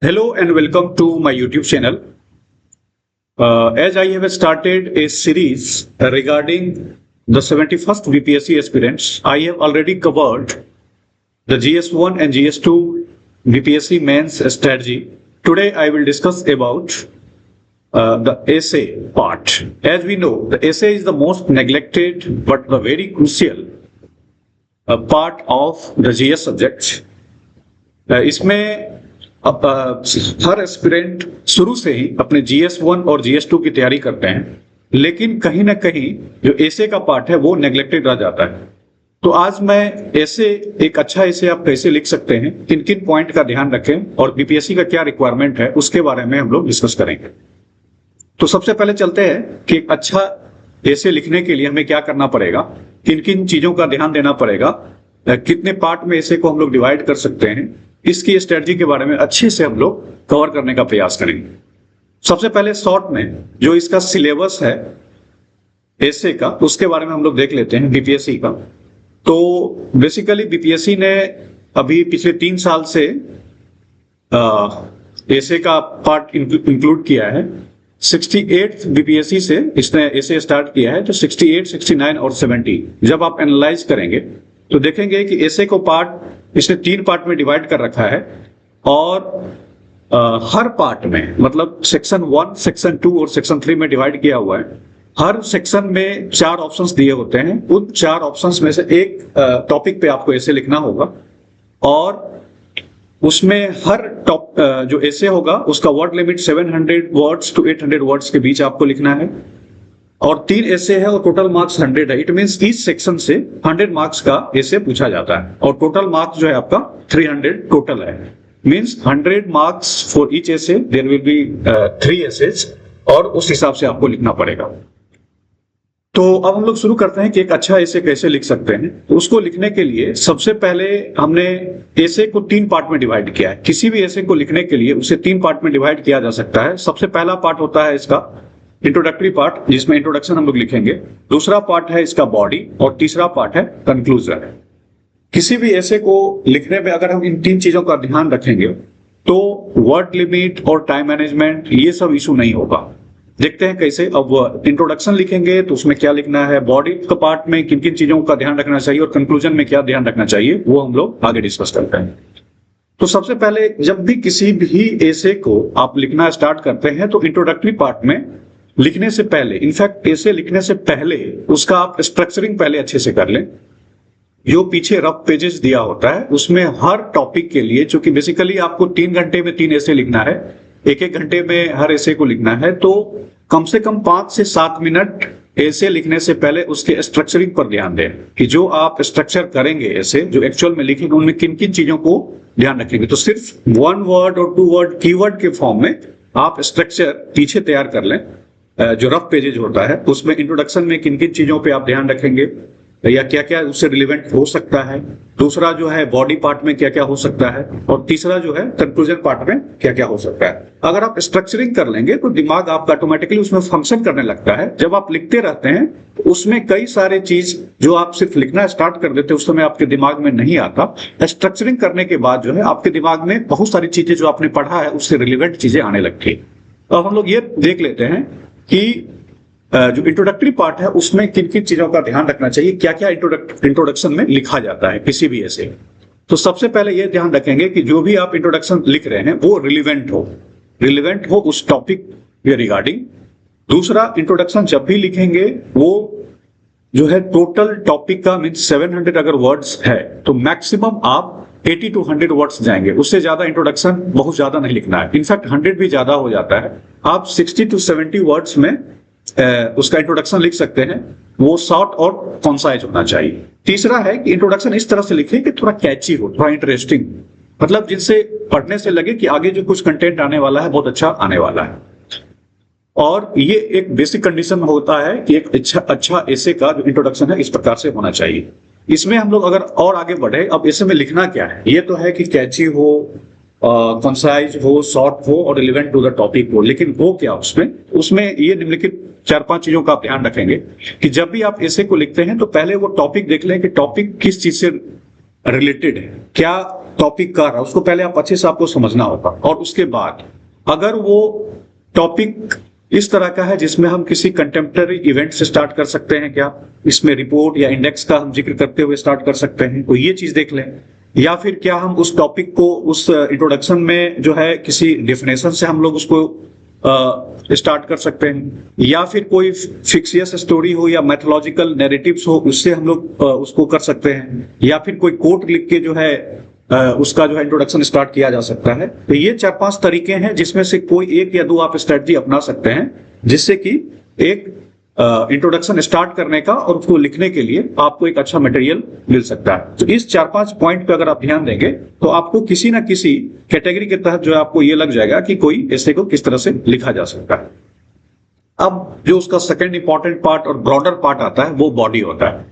Hello and welcome to my YouTube channel. As I have started a series regarding the 71st BPSC aspirants, I have already covered the GS1 and GS2 BPSC mains strategy. Today I will discuss about the essay part. As we know, the essay is the most neglected but the very crucial part of the GS subject. इसमें अब हर aspirant शुरू से ही अपने GS1 और GS2 की तैयारी करते हैं, लेकिन कहीं ना कहीं जो एसे का पार्ट है वो नेग्लेक्टेड रह जाता है। तो आज मैं ऐसे एक अच्छा एसे आप कैसे लिख सकते हैं, किन किन पॉइंट का ध्यान रखें और बीपीएससी का क्या रिक्वायरमेंट है उसके बारे में हम लोग डिस्कस करेंगे। तो सबसे पहले चलते हैं कि एक अच्छा एसे लिखने के लिए हमें क्या करना पड़ेगा, किन किन चीजों का ध्यान देना पड़ेगा, कितने पार्ट में एसे को हम लोग डिवाइड कर सकते हैं, इसकी स्ट्रेटजी के बारे में अच्छे से हम लोग कवर करने का प्रयास करेंगे। सबसे पहले शॉर्ट में जो इसका सिलेबस है एसे का, उसके बारे में हम लोग देख लेते हैं बीपीएससी का। तो बेसिकली बीपीएससी ने अभी पिछले 3 साल से एसे का पार्ट इंक्लूड किया है। 68 बीपीएससी से इसने एसे स्टार्ट किया है, तो 68, 69 और 70 जब आप एनालाइज करेंगे तो देखेंगे कि एसे को पार्ट इसने 3 पार्ट में डिवाइड कर रखा है और हर पार्ट में मतलब सेक्शन 1, सेक्शन 2 और सेक्शन 3 में डिवाइड किया हुआ है। हर सेक्शन में 4 ऑप्शंस दिए होते हैं, उन 4 ऑप्शंस में से एक टॉपिक पे आपको एसे लिखना होगा और उसमें हर जो एसे होगा उसका word limit 700 words to 800 words के बीच आपको लिखना है और 3 एसे है और टोटल मार्क्स 100 है। इट मींस इस सेक्शन से 100 मार्क्स का एसे पूछा जाता है और टोटल मार्क्स जो है आपका 300 टोटल है। Means 100 marks for each essay, there will be 3 essays और उस हिसाब से आपको लिखना पड़ेगा। तो अब हम लोग शुरू करते हैं कि एक अच्छा एसे कैसे लिख सकते हैं। तो उसको लिखने के लिए सबसे पहले हमने एसे को 3 पार्ट में डिवाइड किया है। किसी भी एसे को लिखने के लिए उसे 3 पार्ट में डिवाइड किया जा सकता है। सबसे पहला पार्ट होता है इसका इंट्रोडक्टरी पार्ट, जिसमें इंट्रोडक्शन हम लोग लिखेंगे। दूसरा पार्ट है इसका बॉडी और तीसरा पार्ट है कंक्लूजन। किसी भी एसे को लिखने में अगर हम इन 3 चीजों का ध्यान रखेंगे तो वर्ड लिमिट और टाइम मैनेजमेंट ये सब इशू नहीं होगा। देखते हैं कैसे। अब इंट्रोडक्शन लिखेंगे तो उसमें क्या लिखना है, बॉडी का पार्ट में किन किन चीजों का ध्यान रखना चाहिए और कंक्लूजन में क्या ध्यान रखना चाहिए, वो हम लोग आगे डिस्कस करते हैं। तो सबसे पहले जब भी किसी भी एसे को आप लिखना स्टार्ट करते हैं तो इंट्रोडक्टरी पार्ट में लिखने से पहले, इनफैक्ट एसे लिखने से पहले उसका आप स्ट्रक्चरिंग पहले अच्छे से कर लें। जो पीछे रफ पेजेस दिया होता है उसमें हर टॉपिक के लिए, चूंकि बेसिकली आपको 3 घंटे में 3 एसे लिखना है, 1-1 घंटे में हर एसे को लिखना है, तो कम से कम 5 से 7 मिनट एसे लिखने से पहले उसके स्ट्रक्चरिंग पर ध्यान दें कि जो आप स्ट्रक्चर करेंगे एसे, जो एक्चुअल में लिखेंगे, उनमें किन किन चीजों को ध्यान रखेंगे। तो सिर्फ 1 वर्ड और 2 वर्ड कीवर्ड के फॉर्म में आप स्ट्रक्चर पीछे तैयार कर लें। जो रफ पेजेज होता है उसमें इंट्रोडक्शन में किन किन चीजों पे आप ध्यान रखेंगे या क्या क्या उससे रिलेवेंट हो सकता है, दूसरा जो है बॉडी पार्ट में क्या क्या हो सकता है और तीसरा जो है कंक्लूजन पार्ट में क्या क्या हो सकता है। अगर आप स्ट्रक्चरिंग कर लेंगे तो दिमाग आपका ऑटोमेटिकली उसमें फंक्शन करने लगता है। जब आप लिखते रहते हैं तो उसमें कई सारे चीज जो आप सिर्फ लिखना स्टार्ट कर देते हैं उस समय आपके दिमाग में नहीं आता। स्ट्रक्चरिंग करने के बाद जो है आपके दिमाग में बहुत सारी चीजें जो आपने पढ़ा है उससे रिलेवेंट चीजें आने लगती है। अब हम लोग ये देख लेते हैं कि जो इंट्रोडक्टरी पार्ट है उसमें किन किन चीजों का ध्यान रखना चाहिए, क्या क्या इंट्रोडक्शन में लिखा जाता है किसी भी ऐसे। तो सबसे पहले ये ध्यान रखेंगे कि जो भी आप इंट्रोडक्शन लिख रहे हैं वो रिलेवेंट हो उस टॉपिक के रिगार्डिंग। दूसरा, इंट्रोडक्शन जब भी लिखेंगे वो जो है टोटल टॉपिक का मीन 700 अगर वर्ड्स है तो मैक्सिमम आप 80 to 100 वर्ड्स जाएंगे, उससे ज्यादा इंट्रोडक्शन बहुत ज्यादा नहीं लिखना है। इनफैक्ट 100 भी ज्यादा हो जाता है। आप 60 to 70 वर्ड्स में उसका इंट्रोडक्शन लिख सकते हैं। वो शॉर्ट और कॉन्साइज होना चाहिए। तीसरा है कि इंट्रोडक्शन इस तरह से लिखें कि थोड़ा कैची हो, थोड़ा इंटरेस्टिंग, मतलब जिनसे पढ़ने से लगे कि आगे जो कुछ कंटेंट आने वाला है बहुत अच्छा आने वाला है। और ये एक बेसिक कंडीशन होता है कि एक अच्छा एसे का जो इंट्रोडक्शन है इस प्रकार से होना चाहिए। इसमें हम लोग अगर और आगे बढ़े, अब एसे में लिखना क्या है, ये तो है कि कैची हो, कंसाइज हो, शॉर्ट हो और रिलेवेंट टू द टॉपिक हो, लेकिन हो क्या उसमें ये निम्नलिखित 4-5 चीजों का आप ध्यान रखेंगे कि जब भी आप एसे को लिखते हैं तो पहले वो टॉपिक देख लें कि टॉपिक किस चीज से रिलेटेड है, क्या टॉपिक कर रहा है उसको पहले आप अच्छे से आपको समझना होगा, और उसके बाद अगर वो टॉपिक इस तरह का है जिसमें हम किसी कंटेम्प्रेरी इवेंट से स्टार्ट कर सकते हैं क्या, इसमें रिपोर्ट या इंडेक्स का हम जिक्र करते हुए स्टार्ट कर सकते हैं, तो ये चीज देख लें। या फिर क्या हम उस टॉपिक को उस इंट्रोडक्शन में जो है किसी डेफिनेशन से हम लोग उसको स्टार्ट कर सकते हैं, या फिर कोई फिक्सियस स्टोरी हो या मैथोलॉजिकल नैरेटिव्स हो उससे हम लोग उसको कर सकते हैं, या फिर कोई कोट लिख के जो है उसका जो है इंट्रोडक्शन स्टार्ट किया जा सकता है। तो ये 4-5 तरीके हैं जिसमें से कोई एक या दो आप स्ट्रेटजी अपना सकते हैं, जिससे कि एक इंट्रोडक्शन स्टार्ट करने का और उसको लिखने के लिए आपको एक अच्छा मटेरियल मिल सकता है। तो इस 4-5 पॉइंट पे अगर आप ध्यान देंगे तो आपको किसी ना किसी कैटेगरी के तहत जो है आपको ये लग जाएगा कि कोई ऐसे को किस तरह से लिखा जा सकता है। अब जो उसका सेकंड इंपॉर्टेंट पार्ट और ब्रॉडर पार्ट आता है वो बॉडी होता है।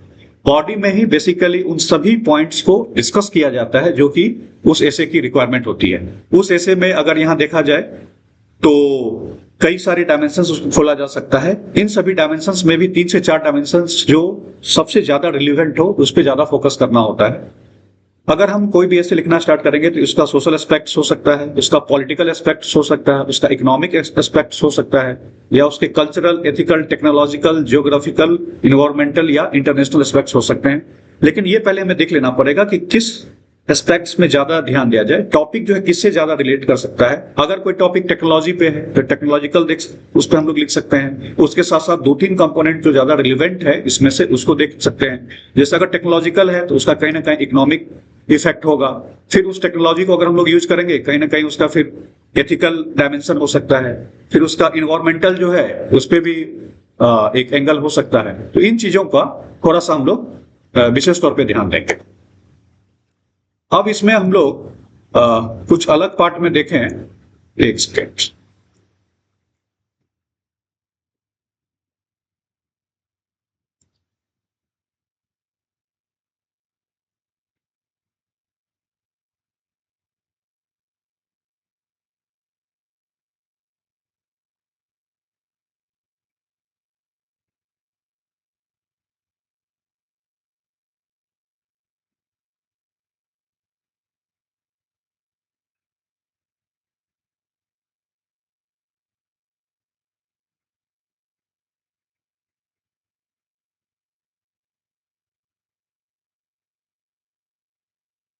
बॉडी में ही बेसिकली उन सभी पॉइंट्स को डिस्कस किया जाता है जो कि उस एसे की रिक्वायरमेंट होती है। उस एसे में अगर यहां देखा जाए तो कई सारे डायमेंशंस उसको खोला जा सकता है। इन सभी डायमेंशंस में भी 3 से 4 डायमेंशंस जो सबसे ज्यादा रिलेवेंट हो उस पर ज्यादा फोकस करना होता है। अगर हम कोई भी ऐसे लिखना स्टार्ट करेंगे तो इसका सोशल एस्पेक्ट्स हो सकता है, इसका पॉलिटिकल एस्पेक्ट्स हो सकता है, उसका इकोनॉमिक एस्पेक्ट्स हो सकता है, या उसके cultural, ethical, technological, geographical, environmental या इंटरनेशनल एस्पेक्ट्स हो सकते हैं। लेकिन ये पहले हमें देख लेना पड़ेगा कि किस एस्पेक्ट्स में ज्यादा ध्यान दिया जाए, टॉपिक जो है किससे ज्यादा रिलेट कर सकता है। अगर कोई टॉपिक टेक्नोलॉजी पे है तो टेक्नोलॉजिकल उस पर हम लोग लिख सकते हैं। उसके साथ साथ 2-3 कंपोनेंट जो ज्यादा रिलेवेंट है इसमें से उसको देख सकते हैं। जैसे अगर टेक्नोलॉजिकल है तो उसका कहीं ना कहीं इकोनॉमिक इफेक्ट होगा, फिर उस टेक्नोलॉजी को अगर हम लोग यूज करेंगे कहीं ना कहीं उसका फिर एथिकल डायमेंशन हो सकता है, फिर उसका इन्वायरमेंटल जो है उस पर भी एक एंगल हो सकता है। तो इन चीजों का थोड़ा सा हम लोग विशेष तौर पे ध्यान देंगे। अब इसमें हम लोग कुछ अलग पार्ट में देखें, एक सेकेंड।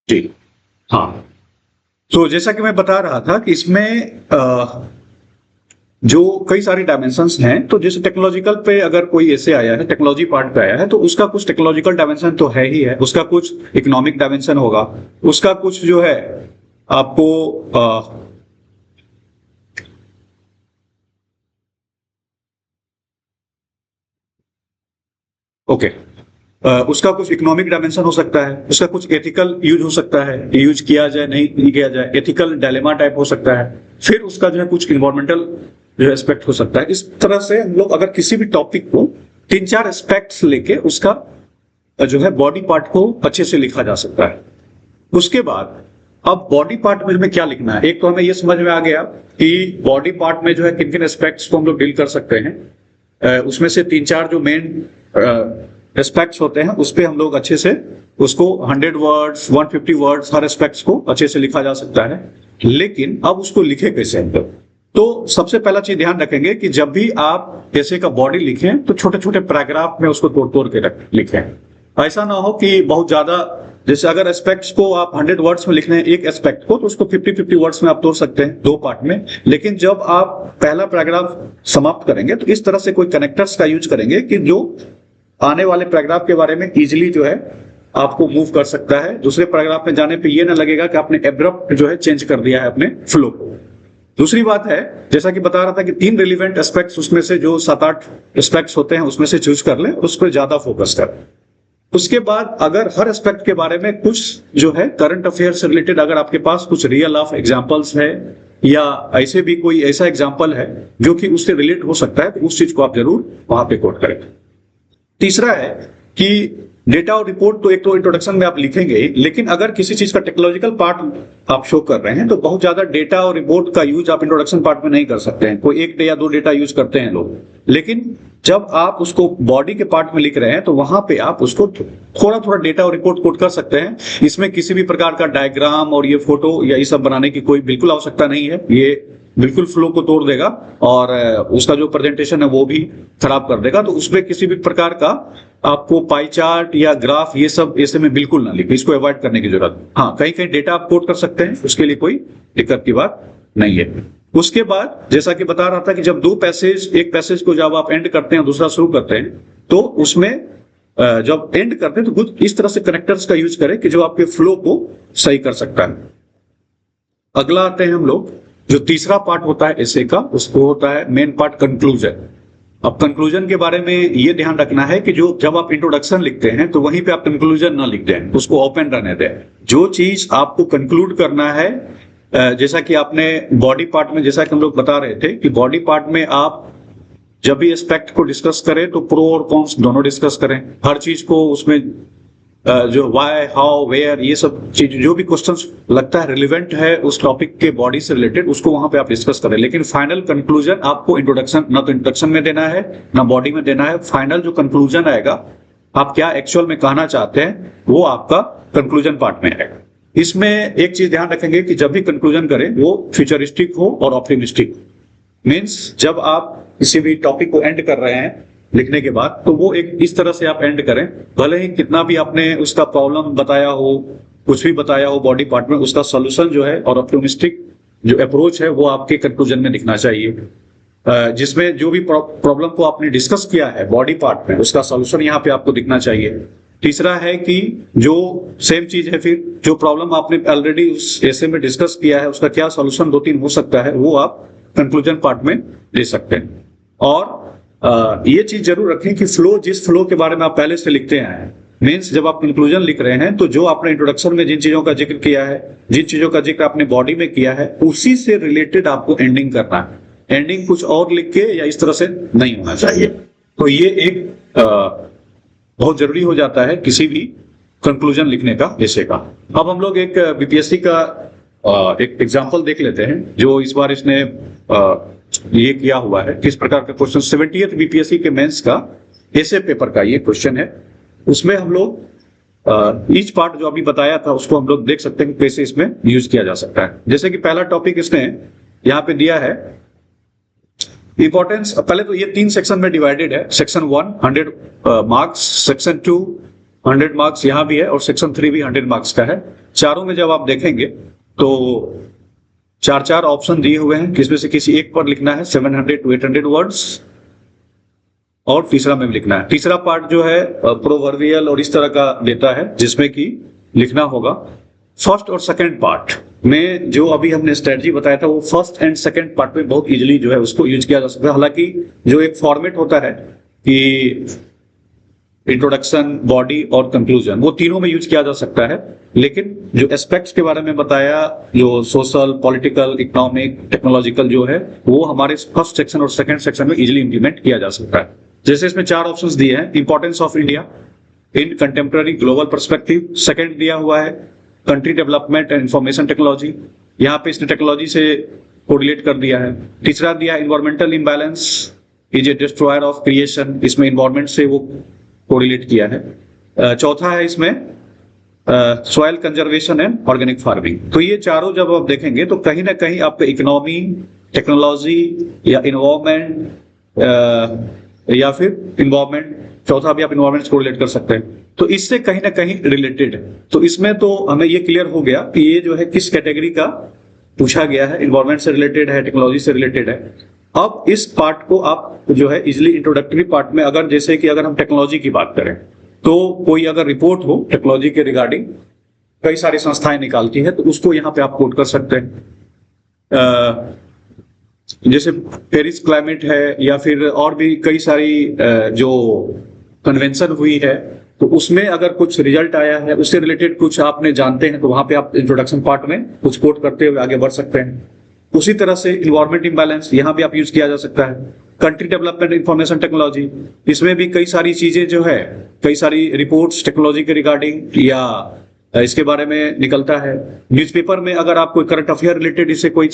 जी हाँ, तो जैसा कि मैं बता रहा था कि इसमें जो कई सारी डायमेंशंस हैं, तो जैसे टेक्नोलॉजिकल पे अगर कोई ऐसे आया है, टेक्नोलॉजी पार्ट पे आया है, तो उसका कुछ टेक्नोलॉजिकल डायमेंशन तो है ही है, उसका कुछ इकोनॉमिक डायमेंशन होगा, उसका कुछ जो है आपको ओके उसका कुछ इकोनॉमिक डायमेंशन हो सकता है, उसका कुछ एथिकल यूज हो सकता है, यूज किया जाए नहीं किया जाए, एथिकल डायलेमा टाइप हो सकता है, फिर उसका जो है कुछ इन्वायरमेंटल जो एस्पेक्ट हो सकता है। इस तरह से हम लोग अगर किसी भी टॉपिक को 3-4 एस्पेक्ट्स लेके उसका जो है बॉडी पार्ट को अच्छे से लिखा जा सकता है। उसके बाद अब बॉडी पार्ट में हमें क्या लिखना है, एक तो हमें ये समझ में आ गया कि बॉडी पार्ट में जो है किन किन एस्पेक्ट्स को हम लोग डील कर सकते हैं। उसमें से 3-4 जो मेन एस्पेक्ट्स होते हैं उस पे हम लोग अच्छे से उसको 100 वर्ड्स 150 वर्ड्स हर एस्पेक्ट्स को अच्छे से लिखा जा सकता है। लेकिन अब उसको लिखे कैसे हम लोग, तो सबसे पहला चीज ध्यान रखेंगे कि जब भी आप ऐसे का बॉडी लिखें तो छोटे छोटे पैराग्राफ में उसको तोड़ तोड़ के लिखें। ऐसा ना हो कि बहुत ज्यादा, जैसे अगर एस्पेक्ट्स को आप 100 वर्ड्स में लिख रहे हैं एक एस्पेक्ट को, तो उसको 50-50 वर्ड्स में आप तोड़ सकते हैं 2 पार्ट में। लेकिन जब आप पहला पैराग्राफ समाप्त करेंगे तो इस तरह से कोई कनेक्टर्स का यूज करेंगे कि जो आने वाले पैराग्राफ के बारे में इजीली जो है आपको मूव कर सकता है। दूसरे पैराग्राफ में जाने पे ये ना लगेगा कि आपने एब्रप्ट जो है चेंज कर दिया है अपने फ्लो को। दूसरी बात है, जैसा कि बता रहा था कि 3 रिलेवेंट एस्पेक्ट्स उसमें से जो 7-8 एस्पेक्ट्स होते हैं उसमें से चूज कर लें, उस पर ज्यादा फोकस करें। उसके बाद अगर हर एस्पेक्ट के बारे में कुछ जो है करंट अफेयर से रिलेटेड अगर आपके पास कुछ रियल लाइफ एग्जांपल्स है या ऐसे भी कोई ऐसा एग्जांपल है जो कि उससे रिलेट हो सकता है, तो उस चीज को आप जरूर वहां पे कोट करें। तीसरा है कि डेटा और रिपोर्ट तो एक तो इंट्रोडक्शन में आप लिखेंगे ही, लेकिन अगर किसी चीज का टेक्नोलॉजिकल पार्ट आप शो कर रहे हैं तो बहुत ज्यादा डेटा और रिपोर्ट का यूज आप इंट्रोडक्शन पार्ट में नहीं कर सकते हैं। कोई एक या दो डेटा यूज करते हैं लोग, लेकिन जब आप उसको बॉडी के पार्ट में लिख रहे हैं तो वहां पे आप उसको थोड़ा थोड़ा डेटा और रिपोर्ट कोट कर सकते हैं। इसमें किसी भी प्रकार का डायग्राम और ये फोटो या ये सब बनाने की कोई बिल्कुल आवश्यकता नहीं है। ये बिल्कुल फ्लो को तोड़ देगा और उसका जो प्रेजेंटेशन है वो भी खराब कर देगा। तो उसमें किसी भी प्रकार का आपको पाई चार्ट या ग्राफ ये सब ऐसे में बिल्कुल ना लिखे, इसको अवॉइड करने की जरूरत। हाँ, कहीं कहीं डेटा आप कोट कर सकते हैं, उसके लिए कोई दिक्कत की बात नहीं है। उसके बाद जैसा कि बता रहा था कि जब दो पैसेज, एक पैसेज को जब आप एंड करते हैं दूसरा शुरू करते हैं, तो उसमें जब एंड करते हैं तो कुछ इस तरह से कनेक्टर्स का यूज करें कि जो आपके फ्लो को सही कर सकता है। अगला आते हैं हम लोग, जो तीसरा पार्ट होता है एसे का, उसको होता है मेन पार्ट कंक्लूजन। अब कंक्लूजन के बारे में ये ध्यान रखना है कि जो जब आप इंट्रोडक्शन लिखते हैं तो वहीं पे आप कंक्लूजन ना लिख दें, उसको ओपन रहने दें। जो चीज आपको कंक्लूड करना है, जैसा कि आपने बॉडी पार्ट में, जैसा कि हम लोग बता रहे थे कि बॉडी पार्ट में आप जब भी एस्पेक्ट को डिस्कस करें तो प्रो और कॉन्स दोनों डिस्कस करें। हर चीज को उसमें जो वाई, हाउ, वेयर, ये सब चीज जो भी क्वेश्चंस लगता है रिलेवेंट है उस टॉपिक के बॉडी से रिलेटेड, उसको वहां पे आप डिस्कस करें। लेकिन फाइनल कंक्लूजन आपको इंट्रोडक्शन, ना तो इंट्रोडक्शन में देना है ना बॉडी में देना है। फाइनल जो कंक्लूजन आएगा, आप क्या एक्चुअल में कहना चाहते हैं, वो आपका कंक्लूजन पार्ट में आएगा। इसमें एक चीज ध्यान रखेंगे कि जब भी कंक्लूजन करें वो फ्यूचरिस्टिक हो और ऑप्टिमिस्टिक। मीन्स जब आप किसी भी टॉपिक को एंड कर रहे हैं लिखने के बाद, तो वो एक इस तरह से आप एंड करें, भले ही कितना भी आपने उसका प्रॉब्लम बताया हो, कुछ भी बताया हो बॉडी पार्ट में, उसका सोल्यूशन जो है और ऑप्टिमिस्टिक जो अप्रोच है वो आपके कंक्लूजन में दिखना चाहिए। जिसमें जो भी प्रॉब्लम को आपने डिस्कस किया है बॉडी पार्ट में, उसका सोल्यूशन यहाँ पे आपको दिखना चाहिए। तीसरा है कि जो सेम चीज है, फिर जो प्रॉब्लम आपने ऑलरेडी उस ऐसे में डिस्कस किया है उसका क्या सोल्यूशन दो तीन हो सकता है, वो आप कंक्लूजन पार्ट में ले सकते हैं। और ये चीज जरूर रखें कि फ्लो, जिस फ्लो के बारे में आप पहले से लिखते हैं, मीन्स जब आप कंक्लूजन लिख रहे हैं तो जो आपने इंट्रोडक्शन में जिन चीजों का जिक्र किया है, जिन चीजों का जिक्र आपने बॉडी में किया है, उसी से रिलेटेड आपको एंडिंग करना है। एंडिंग कुछ और लिख के या इस तरह से नहीं होना चाहिए। तो ये एक बहुत जरूरी हो जाता है किसी भी कंक्लूजन लिखने का, ऐसे का। अब हम लोग एक बीपीएससी का एक एग्जाम्पल देख लेते हैं, जो इस बार इसने ये किया हुआ है, किस प्रकार का क्वेश्चन। 70th बीपीएससी के मेंस का ऐसे पेपर का ये क्वेश्चन है। उसमें हम लोग ईच पार्ट जो अभी बताया था उसको हम लोग देख सकते हैं कैसे इसमें यूज किया जा सकता है। जैसे कि पहला टॉपिक इसने यहाँ पे दिया है इंपॉर्टेंस। पहले तो ये 3 सेक्शन में डिवाइडेड है। सेक्शन 1 100 मार्क्स, सेक्शन 2 100 मार्क्स यहाँ भी है, और सेक्शन 3 भी 100 मार्क्स का है। चारों में जब आप देखेंगे तो 4 ऑप्शन दिए हुए हैं, किसमें से किसी एक पर लिखना है 700 to 800 वर्ड्स, और तीसरा में भी लिखना है। तीसरा पार्ट जो है प्रोवर्बियल और इस तरह का देता है, जिसमें कि लिखना होगा। फर्स्ट और सेकंड पार्ट में जो अभी हमने स्ट्रेटजी बताया था, वो फर्स्ट एंड सेकंड पार्ट में बहुत इजीली जो है उसको यूज किया जा सकता है। हालांकि जो एक फॉर्मेट होता है कि इंट्रोडक्शन, बॉडी और कंक्लूजन, वो तीनों में यूज किया जा सकता है, लेकिन जो एस्पेक्ट्स के बारे में बताया, जो सोशल, पॉलिटिकल, इकोनॉमिक, टेक्नोलॉजिकल जो है, वो हमारे फर्स्ट सेक्शन और सेकंड सेक्शन में इजीली इंप्लीमेंट किया जा सकता है। जैसे इसमें 4 ऑप्शंस दिए हैं। Importance of India in contemporary global perspective, second दिया हुआ है country development and information technology, यहाँ पे इसने टेक्नोलॉजी से कोरिलेट कर दिया है। तीसरा दिया environmental imbalance is a destroyer of creation, इसमें इन्वायरमेंट से वो कोरिलेट किया है। चौथा है इसमें soil conservation and organic farming. तो ये चारों जब आप देखेंगे तो कहीं ना कहीं आपका इकोनॉमी, टेक्नोलॉजी या इन्वायरमेंट या फिर इन्वायरमेंट, चौथा भी आप इन्वायरमेंट से कोरिलेट कर सकते हैं, तो इससे कहीं ना कहीं रिलेटेड है। तो इसमें तो हमें ये क्लियर हो गया कि ये जो है किस कैटेगरी का पूछा गया है, इन्वायरमेंट से रिलेटेड है, टेक्नोलॉजी से रिलेटेड है। अब इस पार्ट को आप जो है इजिली इंट्रोडक्टरी पार्ट में, अगर जैसे कि अगर हम टेक्नोलॉजी की बात करें, तो कोई अगर रिपोर्ट हो टेक्नोलॉजी के रिगार्डिंग, कई सारी संस्थाएं निकालती है, तो उसको यहाँ पे आप कोट कर सकते हैं। जैसे पेरिस क्लाइमेट है, या फिर और भी कई सारी जो कन्वेंशन हुई है, तो उसमें अगर कुछ रिजल्ट आया है, उससे रिलेटेड कुछ आपने जानते हैं, तो वहां पे आप इंट्रोडक्शन पार्ट में कुछ कोट करते हुए आगे बढ़ सकते हैं। उसी तरह से इन्वायरमेंट इम्बैलेंस, यहाँ भी आप यूज किया जा सकता है। कंट्री डेवलपमेंट इंफॉर्मेशन टेक्नोलॉजी, इसमें भी कई सारी चीजें जो है, कई सारी रिपोर्ट्स टेक्नोलॉजी के रिगार्डिंग या इसके बारे में निकलता है। न्यूज़पेपर में अगर आप कोई करंट अफेयर रिलेटेड इससे कोई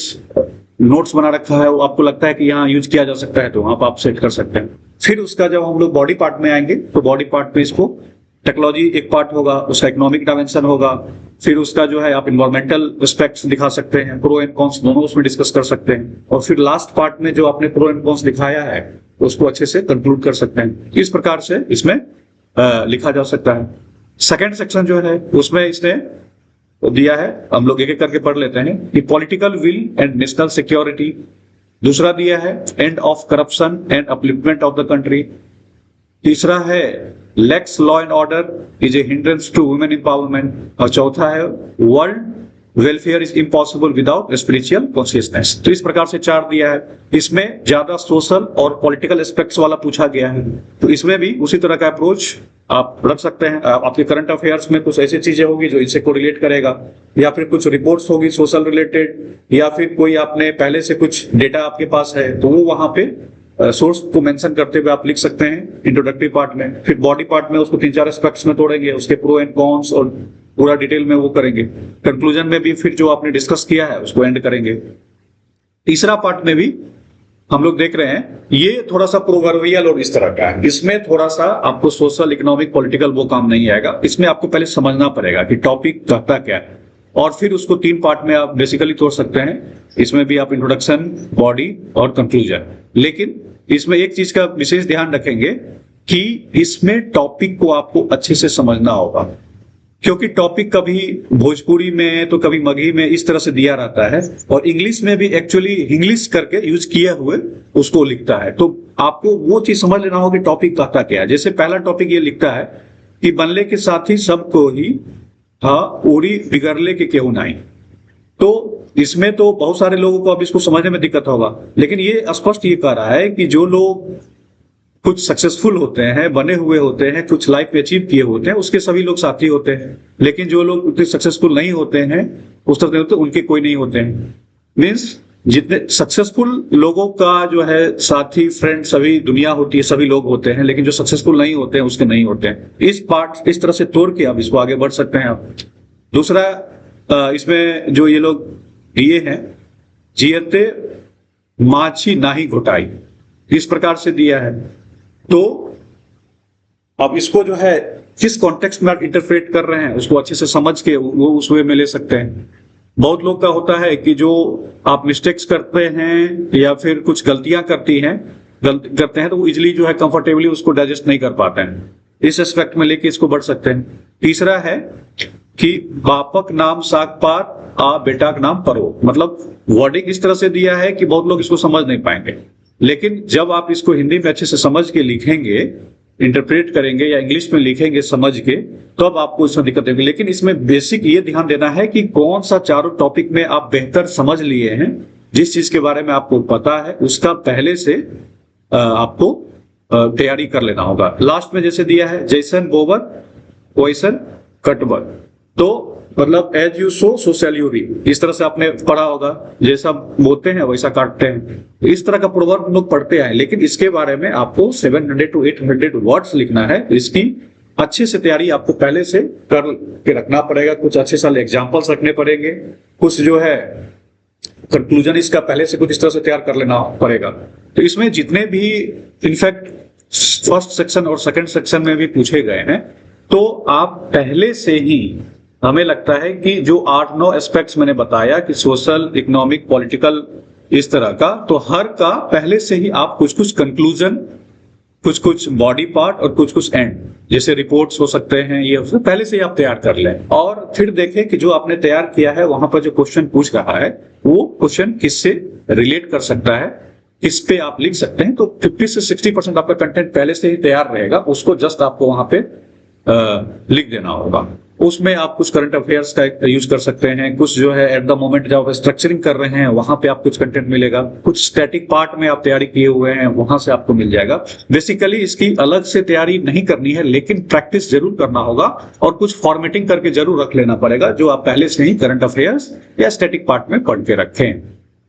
नोट्स बना रखा है, वो आपको लगता है कि यहाँ यूज किया जा सकता है, तो वहां पर आप सेट कर सकते हैं। फिर उसका जब हम लोग बॉडी पार्ट में आएंगे, तो बॉडी पार्ट में इसको टेक्नोलॉजी एक पार्ट होगा, उसका इकोनॉमिक डायमेंशन होगा, फिर उसका जो है आप इन्वायरमेंटल एस्पेक्ट्स दिखा सकते हैं, प्रो एंड कॉन्स दोनों उसमें डिस्कस कर सकते हैं, और फिर लास्ट पार्ट में जो आपने प्रो एंड कॉन्स दिखाया है उसको अच्छे से कंक्लूड कर सकते हैं। इस प्रकार से इसमें लिखा जा सकता है। सेकेंड सेक्शन जो है उसमें इसने दिया है, हम लोग एक एक करके पढ़ लेते हैं, कि political will and national security. दूसरा दिया है end of corruption and upliftment of the country. तीसरा है lax law and order is a hindrance to women empowerment. और चौथा है world welfare is impossible without spiritual consciousness. तो इस प्रकार से चार दिया है। इसमें ज्यादा सोशल और पॉलिटिकल एस्पेक्ट्स वाला पूछा गया है, तो इसमें भी उसी तरह का अप्रोच आप रख सकते हैं। आपके करंट अफेयर्स में कुछ ऐसी चीजें होगी जो इनसे कोरिलेट करेगा, या फिर कुछ रिपोर्ट्स होगी सोशल रिलेटेड, या फिर कोई आपने पहले से कुछ डेटा आपके पास है तो वो वहां पे सोर्स को मेंशन करते हुए आप लिख सकते हैं इंट्रोडक्टरी पार्ट में। फिर बॉडी पार्ट में उसको 3-4 एस्पेक्ट्स में तोड़ेंगे, उसके प्रो एंड कॉन्स और पूरा डिटेल में वो करेंगे। कंक्लूजन में भी फिर जो आपने डिस्कस किया है उसको एंड करेंगे। तीसरा पार्ट में भी हम लोग देख रहे हैं, ये थोड़ा सा प्रोवर्बियल और इस तरह का है। इसमें थोड़ा सा आपको सोशल, इकोनॉमिक, पॉलिटिकल वो काम नहीं आएगा। इसमें आपको पहले समझना पड़ेगा कि टॉपिक कहता क्या है, और फिर उसको 3 पार्ट में आप बेसिकली तोड़ सकते हैं। इसमें भी आप इंट्रोडक्शन, बॉडी और कंक्लूजन। लेकिन इसमें एक चीज का विशेष ध्यान रखेंगे कि इसमें टॉपिक को आपको अच्छे से समझना होगा, क्योंकि टॉपिक कभी भोजपुरी में तो कभी मगही में इस तरह से दिया रहता है, और इंग्लिश में भी एक्चुअली इंग्लिश करके यूज किए हुए उसको लिखता है। तो आपको वो चीज समझ लेना होगा कि टॉपिक कहता क्या है। जैसे पहला टॉपिक ये लिखता है कि बनले के साथ ही सबको ही हाँ उड़ी बिगड़ले के केहू नहीं। तो इसमें तो बहुत सारे लोगों को अब इसको समझने में दिक्कत होगा, लेकिन ये स्पष्ट ये कह रहा है कि जो लोग कुछ सक्सेसफुल होते हैं, बने हुए होते हैं, कुछ लाइफ में अचीव किए होते हैं, उसके सभी लोग साथी होते हैं। लेकिन जो लोग उतने सक्सेसफुल नहीं होते हैं, उस तरह होते, उनके कोई नहीं होते हैं। मीन्स जितने सक्सेसफुल लोगों का जो है साथी, फ्रेंड, सभी दुनिया होती है, सभी लोग होते हैं, लेकिन जो सक्सेसफुल नहीं होते हैं उसके नहीं होते हैं। इस तरह से तोड़ के आप इसको आगे बढ़ सकते हैं आप। दूसरा इसमें जो ये लोग दिए हैं, जियते माछी नाही घोटाई, इस प्रकार से दिया है। तो अब इसको जो है किस कॉन्टेक्स्ट में आप इंटरप्रेट कर रहे हैं उसको अच्छे से समझ के वो उस वे में ले सकते हैं। बहुत लोग का होता है कि जो आप मिस्टेक्स करते हैं या फिर कुछ गलतियां करते हैं तो वो इजिली जो है कंफर्टेबली उसको डाइजेस्ट नहीं कर पाते हैं। इस एस्पेक्ट में लेके इसको बढ़ सकते हैं। तीसरा है कि बापक नाम साग पात आ बेटा का नाम परो, मतलब वर्डिंग इस तरह से दिया है कि बहुत लोग इसको समझ नहीं पाएंगे, लेकिन जब आप इसको हिंदी में अच्छे से समझ के लिखेंगे, इंटरप्रेट करेंगे या इंग्लिश में लिखेंगे समझ के, तो अब आपको इसमें दिक्कत होगी। लेकिन इसमें बेसिक ये ध्यान देना है कि कौन सा चारों टॉपिक में आप बेहतर समझ लिए हैं, जिस चीज के बारे में आपको पता है उसका पहले से आपको तैयारी कर लेना होगा। लास्ट में जैसे दिया है जैसन बोवर वैसन कटवर, तो मतलब as you sow so shall you reap, इस तरह से आपने पढ़ा होगा, जैसा बोते हैं वैसा काटते हैं। इस तरह का प्रोवर्ब लोग पढ़ते हैं, लेकिन इसके बारे में आपको 700 to 800 वर्ड्स लिखना है। इसकी अच्छे से तैयारी आपको पहले से कर के रखना पड़ेगा। कुछ अच्छे सारे एग्जाम्पल्स रखने पड़ेंगे, कुछ जो है कंक्लूजन इसका पहले से कुछ इस तरह से तैयार कर लेना पड़ेगा। तो इसमें जितने भी इनफैक्ट फर्स्ट सेक्शन और सेकंड सेक्शन में भी पूछे गए हैं, तो आप पहले से ही, हमें लगता है कि जो 8-9 एस्पेक्ट्स मैंने बताया कि सोशल, इकोनॉमिक, पॉलिटिकल, इस तरह का, तो हर का पहले से ही आप कुछ कंक्लूजन, कुछ बॉडी पार्ट और कुछ एंड, जैसे रिपोर्ट्स हो सकते हैं, ये पहले से ही आप तैयार कर लें। और फिर देखें कि जो आपने तैयार किया है वहां पर जो क्वेश्चन पूछ रहा है वो क्वेश्चन किससे रिलेट कर सकता है, किस पे आप लिख सकते हैं। तो 50 से 60% आपका कंटेंट पहले से ही तैयार रहेगा, उसको जस्ट आपको वहां पे लिख देना होगा। उसमें आप कुछ करंट अफेयर्स का यूज कर सकते हैं, कुछ जो है एट द मोमेंट जब आप स्ट्रक्चरिंग कर रहे हैं वहां पे आप कुछ कंटेंट मिलेगा, कुछ स्टैटिक पार्ट में आप तैयारी किए हुए हैं वहां से आपको मिल जाएगा। बेसिकली इसकी अलग से तैयारी नहीं करनी है, लेकिन प्रैक्टिस जरूर करना होगा और कुछ फॉर्मेटिंग करके जरूर रख लेना पड़ेगा, जो आप पहले से ही करंट अफेयर्स या स्टैटिक पार्ट में पढ़ के रखें।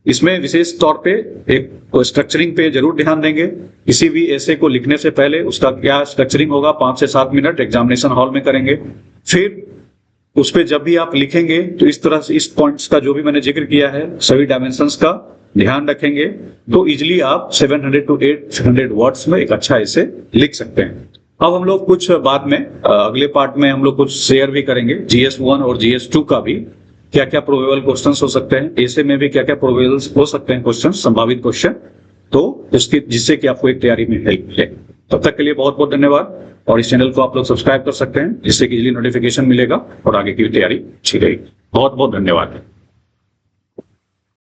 इसमें विशेष तौर पे एक स्ट्रक्चरिंग पे जरूर ध्यान देंगे। किसी भी ऐसे को लिखने से पहले उसका क्या स्ट्रक्चरिंग होगा 5 से 7 मिनट एग्जामिनेशन हॉल में करेंगे। फिर उस पे जब भी आप लिखेंगे तो इस तरह से इस पॉइंट्स का जो भी मैंने जिक्र किया है सभी डायमेंशंस का ध्यान रखेंगे तो इजिली आप 700 to 800 वर्ड्स में एक अच्छा ऐसे लिख सकते हैं। अब हम लोग कुछ बाद में अगले पार्ट में हम लोग कुछ शेयर भी करेंगे GS1 और GS2 का भी, क्या क्या प्रोबेबल क्वेश्चंस हो सकते हैं, ऐसे में भी क्या क्या प्रोबेबल हो सकते हैं क्वेश्चन, संभावित क्वेश्चन, तो उसकी जिससे कि आपको एक तैयारी में हेल्प मिले। तब तक के लिए बहुत बहुत धन्यवाद और इस चैनल को आप लोग सब्सक्राइब कर सकते हैं जिससे कि इजीली नोटिफिकेशन मिलेगा और आगे की तैयारी अच्छी रहेगी। बहुत बहुत धन्यवाद।